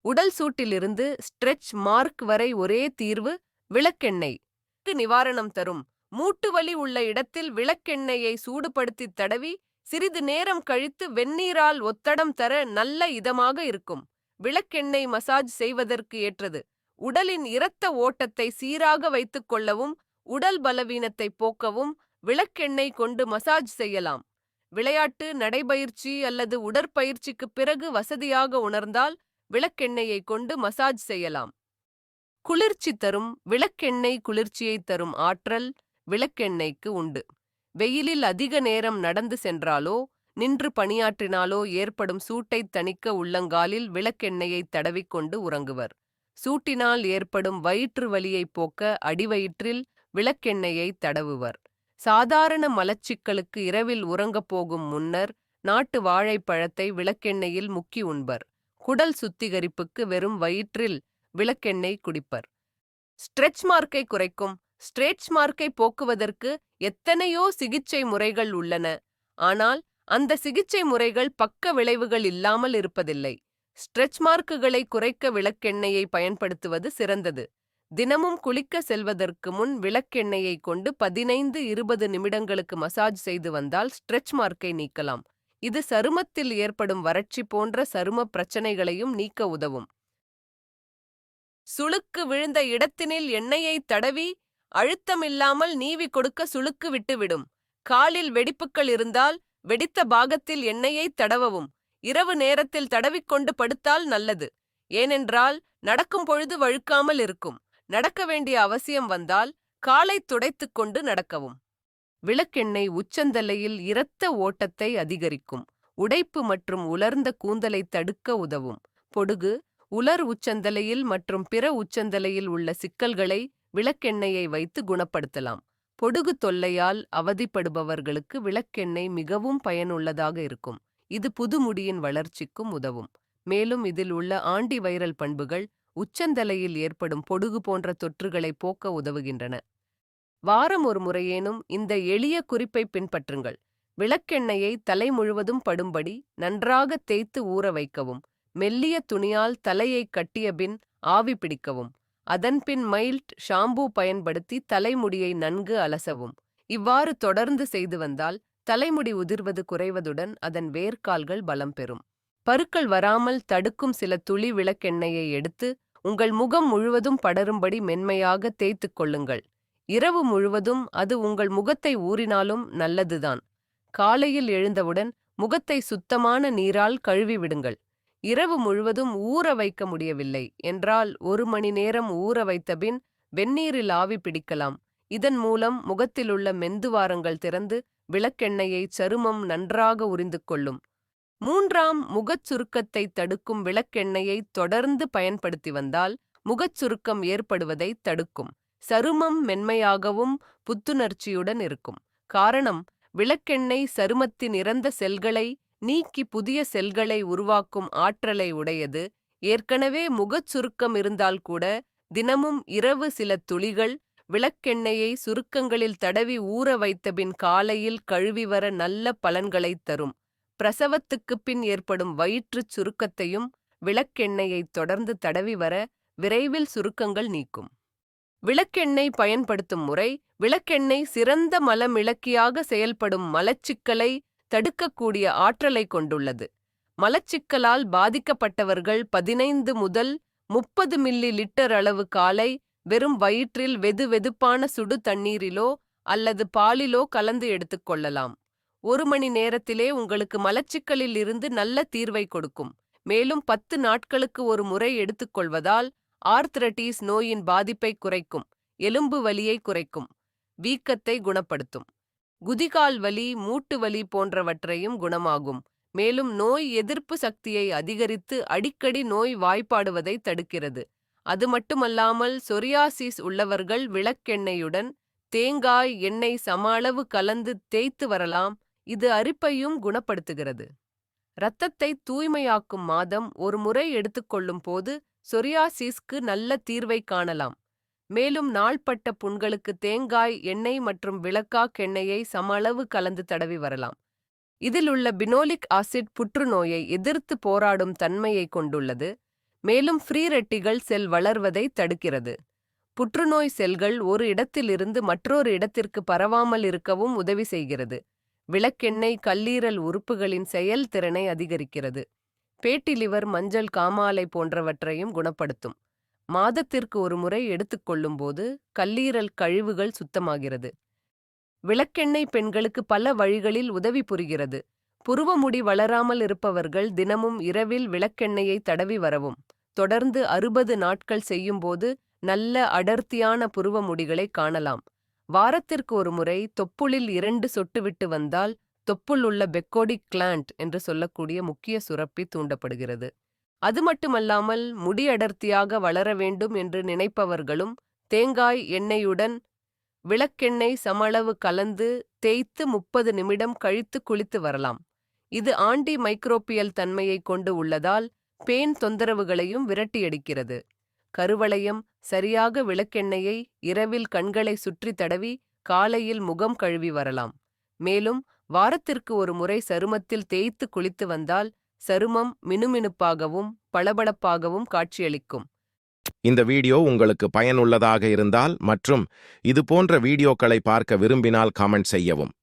உடல் சூட்டிலிருந்து stretch mark வரை ஒரே தீர்வு விளக்கெண்ணெய். நிவாரணம் தரும். மூட்டு வலி உள்ள இடத்தில் விளக்கெண்ணெயை சூடுபடுத்தி தடவி சிறிது நேரம் கழித்து வெந்நீரால் ஒத்தடம் தர நல்ல இதமாக இருக்கும். விளக்கெண்ணெய் மசாஜ் செய்வதற்கு ஏற்றது. உடலின் இரத்த ஓட்டத்தை சீராக வைத்துக் கொள்ளவும் உடல் பலவீனத்தை போக்கவும் விளக்கெண்ணெய் கொண்டு மசாஜ் செய்யலாம். விளையாட்டு, நடைபயிற்சி அல்லது உடற்பயிற்சிக்கு பிறகு வசதியாக உணர்ந்தால் விளக்கெண்ணெயை கொண்டு மசாஜ் செய்யலாம். குளிர்ச்சி தரும். விளக்கெண்ணெய் குளிர்ச்சியை தரும் ஆற்றல் விளக்கெண்ணெய்க்கு உண்டு. வெயிலில் அதிக நேரம் நடந்து சென்றாலோ நின்று பணியாற்றினாலோ ஏற்படும் சூட்டை தணிக்க உள்ளங்காலில் விளக்கெண்ணெயை தடவிக்கொண்டு உறங்குவர். சூட்டினால் ஏற்படும் வயிற்று வலியை போக்க அடிவயிற்றில் விளக்கெண்ணெயை தடவுவர். சாதாரண மலச்சிக்கலுக்கு இரவில் உறங்கப் போகும் முன்னர் நாட்டு வாழைப்பழத்தை விளக்கெண்ணெயில் முக்கி உண்பர். குடல் சுத்திகரிப்புக்கு வெறும் வயிற்றில் விளக்கெண்ணெய் குடிப்பர். ஸ்ட்ரெச் மார்க்கை குறைக்கும். ஸ்ட்ரெச் மார்க்கை போக்குவதற்கு எத்தனையோ சிகிச்சை முறைகள் உள்ளன. ஆனால் அந்த சிகிச்சை முறைகள் பக்க விளைவுகள் இல்லாமல் இருப்பதில்லை. ஸ்ட்ரெச் மார்க்குகளை குறைக்க விளக்கெண்ணெயை பயன்படுத்துவது சிறந்தது. தினமும் குளிக்க செல்வதற்கு முன் விளக்கெண்ணெயை கொண்டு 15-20 நிமிடங்களுக்கு மசாஜ் செய்து வந்தால் ஸ்ட்ரெச் மார்க்கை நீக்கலாம். இது சருமத்தில் ஏற்படும் வறட்சி போன்ற சரும பிரச்சனைகளையும் நீக்க உதவும். சுளுக்கு விழுந்த இடத்தினில் எண்ணெயை தடவி அழுத்தமில்லாமல் நீவி கொடுக்க சுளுக்கு விட்டுவிடும். காலில் வெடிப்புகள் இருந்தால் வெடித்த பாகத்தில் எண்ணெயை தடவவும். இரவு நேரத்தில் தடவிக்கொண்டு படுத்தால் நல்லது. ஏனென்றால் நடக்கும் பொழுது வழுக்காமல் இருக்கும். நடக்க வேண்டிய அவசியம் வந்தால் காலை துடைத்துக் கொண்டு நடக்கவும். விளக்கெண்ணெய் உச்சந்தலையில் இரத்த ஓட்டத்தை அதிகரிக்கும். உடைப்பு மற்றும் உலர்ந்த கூந்தலை தடுக்க உதவும். பொடுகு, உலர் உச்சந்தலையில் மற்றும் பிற உச்சந்தலையில் உள்ள சிக்கல்களை விளக்கெண்ணெயை வைத்து குணப்படுத்தலாம். பொடுகு தொல்லையால் அவதிப்படுபவர்களுக்கு விளக்கெண்ணெய் மிகவும் பயனுள்ளதாக இருக்கும். இது புதுமுடியின் வளர்ச்சிக்கும் உதவும். மேலும் இதில் உள்ள ஆன்டிவைரல் பண்புகள் உச்சந்தலையில் ஏற்படும் பொடுகு போன்ற தொற்றுகளை போக்க உதவுகின்றன. வாரம் ஒரு முறையேனும் இந்த எளிய குறிப்பை பின்பற்றுங்கள். விளக்கெண்ணெயை தலை முழுவதும் படும்படி நன்றாக தேய்த்து ஊற வைக்கவும். மெல்லிய துணியால் தலையை கட்டிய பின் ஆவி பிடிக்கவும். அதன்பின் மைல்ட் ஷாம்பூ பயன்படுத்தி தலைமுடியை நன்கு அலசவும். இவ்வாறு தொடர்ந்து செய்து வந்தால் தலைமுடி உதிர்வது குறைவதுடன் அதன் வேர்க்கால்கள் பலம் பெறும். பருக்கள் வராமல் தடுக்கும் சில துளி விளக்கெண்ணெயை எடுத்து உங்கள் முகம் முழுவதும் படரும்படி மென்மையாக தேய்த்துக் கொள்ளுங்கள். இரவு முழுவதும் அது உங்கள் முகத்தை ஊறினாலும் நல்லதுதான். காலையில் எழுந்தவுடன் முகத்தை சுத்தமான நீரால் கழுவி விடுங்கள். இரவு முழுவதும் ஊற வைக்க முடியவில்லை என்றால் 1 மணி நேரம் ஊற வைத்தபின் வெந்நீரில் ஆவி பிடிக்கலாம். இதன் மூலம் முகத்திலுள்ள மெந்துவாரங்கள் திறந்து விளக்கெண்ணெயை சருமம் நன்றாக உறிந்து கொள்ளும். 3ஆம் முகச் சுருக்கத்தை தடுக்கும் விளக்கெண்ணெயை தொடர்ந்து பயன்படுத்தி வந்தால் முகச் சுருக்கம் ஏற்படுவதை தடுக்கும். சருமம் மென்மையாகவும் புத்துணர்ச்சியுடன் இருக்கும். காரணம், விளக்கெண்ணெய் சருமத்தின் இறந்த செல்களை நீக்கி புதிய செல்களை உருவாக்கும் ஆற்றலை உடையது. ஏற்கனவே முகச் சுருக்கம் இருந்தால் கூட தினமும் இரவு சில துளிகள் விளக்கெண்ணெயை சுருக்கங்களில் தடவி ஊற வைத்தபின் காலையில் கழுவி வர நல்ல பலன்களை தரும். பிரசவத்துக்குப் பின் ஏற்படும் வயிற்றுச் சுருக்கத்தையும் விளக்கெண்ணெயை தொடர்ந்து தடவி வர விரைவில் சுருக்கங்கள் நீக்கும். விளக்கெண்ணெய் பயன்படுத்தும் முறை. விளக்கெண்ணெய் சிறந்த மலமிளக்கியாக செயல்படும் மலச்சிக்கலை தடுக்கக்கூடிய ஆற்றலை கொண்டுள்ளது. மலச்சிக்கலால் பாதிக்கப்பட்டவர்கள் 15 முதல் 30 மில்லி லிட்டர் அளவு காலை வெறும் வயிற்றில் வெதுவெதுப்பான சுடு தண்ணீரிலோ அல்லது பாலிலோ கலந்து எடுத்துக்கொள்ளலாம். 1 மணி நேரத்திலே உங்களுக்கு மலச்சிக்கலில் இருந்து நல்ல தீர்வை கொடுக்கும். மேலும் 10 நாட்களுக்கு ஒரு முறை எடுத்துக்கொள்வதால் ஆர்த்ரட்டிஸ் நோயின் பாதிப்பை குறைக்கும். எலும்பு வலியை குறைக்கும். வீக்கத்தை குணப்படுத்தும். குதிகால் வலி, மூட்டு வலி போன்றவற்றையும் குணமாகும். மேலும் நோய் எதிர்ப்பு சக்தியை அதிகரித்து அடிக்கடி நோய் வாய்ப்பாடுவதை தடுக்கிறது. அது மட்டுமல்லாமல் சொரியாசிஸ் உள்ளவர்கள் விளக்கெண்ணெயுடன் தேங்காய் எண்ணெய் சம அளவு கலந்து தேய்த்து வரலாம். இது அரிப்பையும் குணப்படுத்துகிறது. இரத்தத்தை தூய்மையாக்கும் மாதம் ஒரு முறை எடுத்துக்கொள்ளும் போது சொரியாசிஸ்க்கு நல்ல தீர்வை காணலாம். மேலும் நாள்பட்ட புண்களுக்கு தேங்காய் எண்ணெய் மற்றும் விளக்காக்கெண்ணெயை சம அளவு கலந்து தடவி வரலாம். இதில் உள்ள பினோலிக் ஆசிட் புற்றுநோயை எதிர்த்து போராடும் தன்மையை கொண்டுள்ளது. மேலும் ஃப்ரீ ரெட்டிகள் செல் வளர்வதை தடுக்கிறது. புற்றுநோய் செல்கள் ஒரு இடத்திலிருந்து மற்றொரு இடத்திற்கு பரவாமல் இருக்கவும் உதவி செய்கிறது. விளக்கெண்ணெய் கல்லீரல் உறுப்புகளின் செயல்திறனை அதிகரிக்கிறது. பேட்டி லிவர், மஞ்சள் காமாலை போன்றவற்றையும் குணப்படுத்தும். மாதத்திற்கு ஒரு முறை எடுத்துக்கொள்ளும்போது கல்லீரல் கழிவுகள் சுத்தமாகிறது. விளக்கெண்ணெய் பெண்களுக்கு பல வழிகளில் உதவி புரிகிறது. புருவமுடி வளராமல் இருப்பவர்கள் தினமும் இரவில் விளக்கெண்ணெயை தடவி வரவும். தொடர்ந்து 60 நாட்கள் செய்யும்போது நல்ல அடர்த்தியான புருவ முடிகளை காணலாம். வாரத்திற்கு ஒரு முறை தொப்புளில் 2 சொட்டு விட்டு வந்தால் தொப்புள் உள்ள பெக்கோடிக் கிளாண்ட் என்று சொல்லக்கூடிய முக்கிய சுரப்பி தூண்டப்படுகிறது. அது மட்டுமல்லாமல் முடி அடர்த்தியாக வளர வேண்டும் என்று நினைப்பவர்களும் தேங்காய் எண்ணெயுடன் விளக்கெண்ணெய் சமளவு கலந்து தேய்த்து 30 நிமிடம் கழித்து குளித்து வரலாம். இது ஆன்டி மைக்ரோபியல் தன்மையை கொண்டு உள்ளதால் பேன் தொந்தரவுகளையும் விரட்டியடிக்கிறது. கருவளையம் சரியாக விளக்கெண்ணெயை இரவில் கண்களை சுற்றி தடவி காலையில் முகம் கழுவி வரலாம். மேலும் வாரத்திற்கு ஒரு முறை சருமத்தில் தேய்த்து குளித்து வந்தால் சருமம் மினுமினுப்பாகவும் பளபளப்பாகவும் காட்சியளிக்கும். இந்த வீடியோ உங்களுக்கு பயனுள்ளதாக இருந்தால் மற்றும் இது போன்ற வீடியோக்களை பார்க்க விரும்பினால் கமெண்ட் செய்யவும்.